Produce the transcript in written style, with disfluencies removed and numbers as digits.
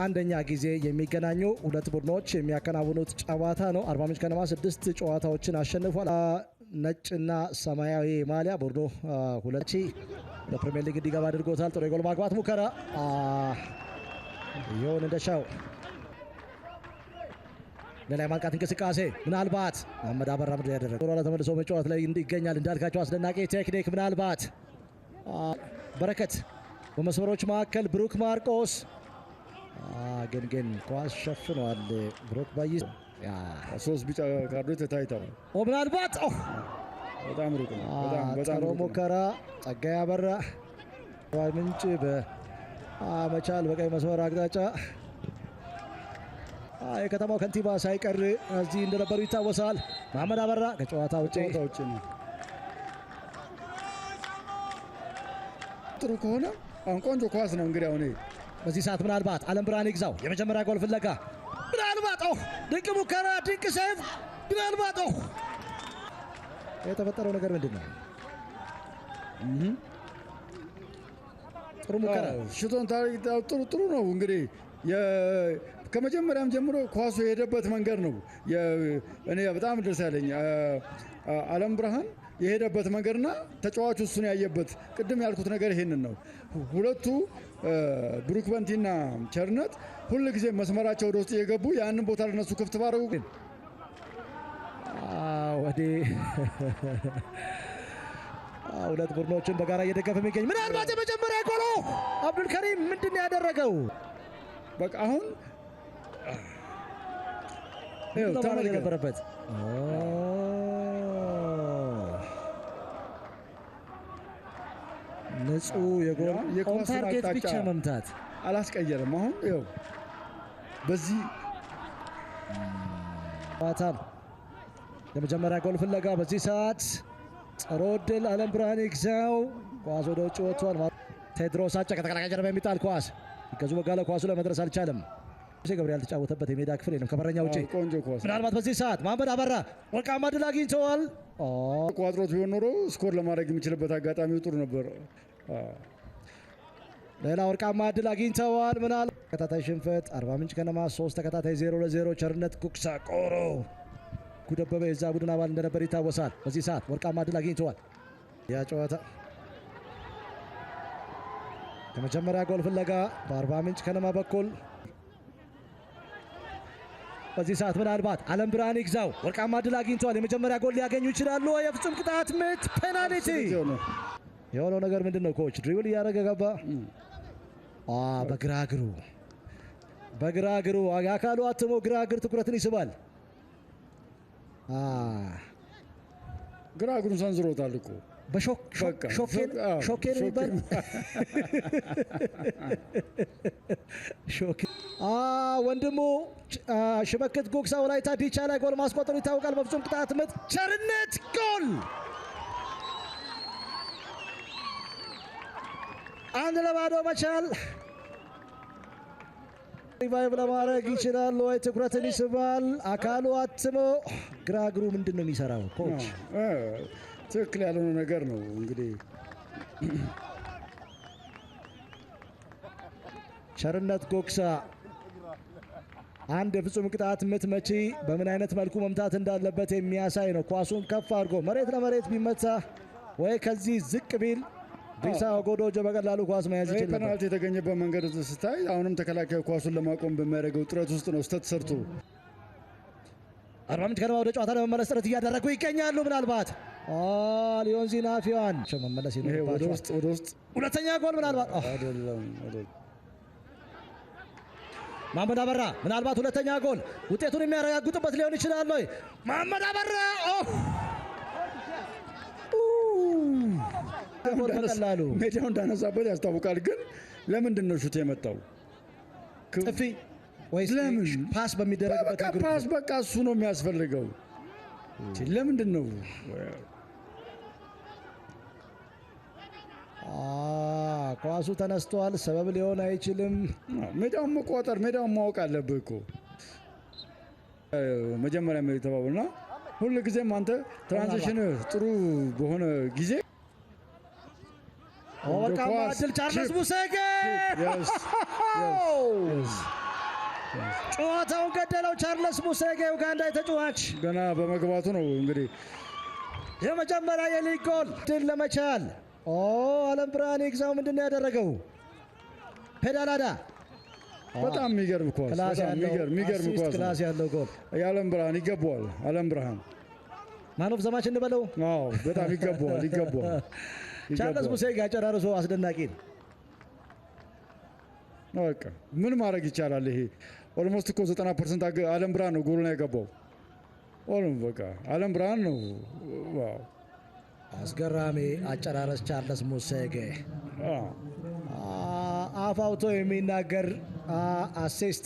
አንደኛ ጊዜ የሚገናኙ ሁለት ቡድኖች የሚያከናውኑት ጨዋታ ነው። አርባ ምንጭ ከነማ 6 ጨዋታዎችን አሸንፏል። ነጭና ሰማያዊ ማሊያ ቡድኑ ሁለት ለፕሪሚየር ሊግ እንዲገባ አድርጎታል። ጥሩ የጎል ማግባት ሙከራ ይሁን እንደሻው ለላይ ማንቃት እንቅስቃሴ ምናልባት መሐመድ አበራ ምንድን ያደረገው ወራላ ተመልሶ መጫወት ላይ ይገኛል። እንዳልካቸው አስደናቂ ቴክኒክ ምናልባት በረከት በመስመሮች መካከል ብሩክ ማርቆስ ግን ኳስ ሸፍኗል። ብሩክ ባይስ 3 ቢጫ ካርዶች ታይተዋል። ምናልባት በጣም ሩቅ ነው። በጣም ሙከራ ጸጋዬ አበራ ምንጭ በመቻል በቀይ መስመር አቅጣጫ የከተማው ከንቲባ ሳይቀር እዚህ እንደነበሩ ይታወሳል። መሐመድ አበራ ከጨዋታ ውጪ ነው። ጥሩ ከሆነ አሁን ቆንጆ ኳስ ነው። እንግዲህ አሁን በዚህ ሰዓት ምናልባት አለም ብርሃን ይግዛው የመጀመሪያ ጎል ፍለጋ ምናልባት ድንቅ ሙከራ ድንቅ ሴቭ ምናልባት የተፈጠረው ነገር ምንድን ነው? ጥሩ ሙከራ ሽቶን ጥሩ ነው። እንግዲህ ከመጀመሪያም ጀምሮ ኳሱ የሄደበት መንገድ ነው እኔ በጣም ደስ ያለኝ። አለም ብርሃን የሄደበት መንገድና ተጫዋቹ እሱን ያየበት ቅድም ያልኩት ነገር ይሄንን ነው። ሁለቱ ብሩክ በንቲና ቸርነት ሁሉ ጊዜ መስመራቸው ወደ ውስጥ እየገቡ ያንን ቦታ ለነሱ ክፍት ባረጉ ግን ሁለት ቡድኖችን በጋራ እየደገፈ የሚገኝ ምናልባት የመጀመሪያ ጎል አብዱል ከሪም ምንድን ያደረገው? በቃ አሁን ታማኝ የነበረበት ንጹህ የጎል ኦን ታርጌት ብቻ መምታት አላስቀየረም። አሁን ይኸው በዚህ ዋታል የመጀመሪያ ጎል ፍለጋ በዚህ ሰዓት ጥሩ ዕድል አለም ብርሃን ይግዛው ኳስ ወደ ውጭ ወጥቷል። ቴድሮስ አጨ ከተከላካይ ጀርባ የሚጣል ኳስ ይገዙ በጋለ ኳሱ ለመድረስ አልቻለም። ገብርኤል ተጫወተበት የሜዳ ክፍል የለም ከበረኛ ውጪ ምናልባት በዚህ ሰዓት መሐመድ አበራ ወርቃማ ድል አግኝተዋል። ቋጥሮት ቢሆን ኖሮ ስኮር ለማድረግ የሚችልበት አጋጣሚው ጥሩ ነበር። ሌላ ወርቃማ ድል አግኝተዋል። ምናልባት ተከታታይ ሽንፈት አርባ ምንጭ ከነማ 3 ተከታታይ 0-0 ቸርነት ጉግሳ ቆሮ ጉደበበ የዛ ቡድን አባል እንደነበር ይታወሳል። በዚህ ሰዓት ወርቃማ ድል አግኝተዋል። ያ ጨዋታ ከመጀመሪያ ጎል ፍለጋ በአርባ ምንጭ ከነማ በኩል በዚህ ሰዓት ምናልባት አለም ብርሃን ይግዛው ወርቃማ ድል አግኝተዋል። የመጀመሪያ ጎል ሊያገኙ ይችላሉ። የፍጹም ቅጣት ምት ፔናልቲ የሆነው ነገር ምንድን ነው? ኮች ድሪብል እያደረገ ገባ። በግራ እግሩ አካሉ አትሞ ግራ እግር ትኩረትን ይስባል። ግራ እግሩን ሰንዝሮታል እኮ ሾኬን የሚባል ወንድሙ ሽመክት ጉግሳ ወላይታ ዲቻ ላይ ጎል ማስቆጠሩ ይታወቃል። በፍጹም ቅጣት ምት ቸርነት ጎል 1-0 መቻል ሪቫይቭ ለማድረግ ይችላል ወይ? ትኩረትን ይስባል። አካሉ አትሞ ግራ እግሩ ምንድን ነው የሚሰራው? ኮች ትክክል ያልሆነ ነገር ነው። እንግዲህ ቸርነት ጉግሳ አንድ የፍጹም ቅጣት ምት መቺ በምን አይነት መልኩ መምታት እንዳለበት የሚያሳይ ነው። ኳሱን ከፍ አድርጎ መሬት ለመሬት ቢመታ ወይ ከዚህ ዝቅ ቢል ዲሳ ጎዶጆ በቀላሉ ኳስ መያዝ ይችላል። ፔናልቲ የተገኘበት መንገድ ስታይ አሁንም ተከላካዩ ኳሱን ለማቆም በሚያደርገው ጥረት ውስጥ ነው ስህተት ሰርቶ አርባ ምንጭ ከነማ ወደ ጨዋታ ለመመለስ ጥረት እያደረጉ ይገኛሉ። ምናልባት ሊዮን ዚናፊዋን መመለስ ወደ ውስጥ ሁለተኛ ጎል ምናልባት መሐመድ አበራ ምናልባት ሁለተኛ ጎል ውጤቱን የሚያረጋግጡበት ሊሆን ይችላል ወይ? መሐመድ አበራ በቀላሉ ሜዳው እንዳነሳበት ያስታውቃል። ግን ለምንድን ነው ሹት የመጣው? ጥፊ ወይስ ለምን ፓስ በሚደረግበት ፓስ በቃ እሱ ነው የሚያስፈልገው። ለምንድን ነው ኳሱ ተነስቷል? ሰበብ ሊሆን አይችልም። ሜዳውን መቆጣጠር ሜዳውን ማወቅ አለብህ እኮ መጀመሪያ የተባሉና ሁሉ ጊዜም አንተ ትራንዚሽን ጥሩ በሆነ ጊዜ ወርቃማ እድል ቻርለስ ሙሴጌ ጨዋታውን ገደለው። ቻርለስ ሙሴጌ ኡጋንዳዊ ተጫዋች ገና በመግባቱ ነው እንግዲህ የመጀመሪያ የሊግ ጎል ድል ለመቻል አለም ብርሃን ይግዛው ምንድን ነው ያደረገው? ፔዳላዳ በጣም የሚገርም ኳስ፣ በጣም የሚገርም ኳስ፣ ክላስ ያለው ጎል የአለም ብርሃን ይገባዋል። አለም ብርሃን ማን ኦፍ ዘ ማች እንበለው? አዎ በጣም ይገባዋል። ቻርለስ ሙሴጌ አጨራርሶ አስደናቂ ነው። በቃ ምን ማድረግ ይቻላል? ይሄ ኦልሞስት እኮ 90% አለም ብርሃን ነው ጎሉን ያገባው። በቃ አለም ብርሃን ነው። ዋው አስገራሚ አጨራረስ ቻርለስ ሙሴጌ አፍ አውጥቶ የሚናገር አሲስት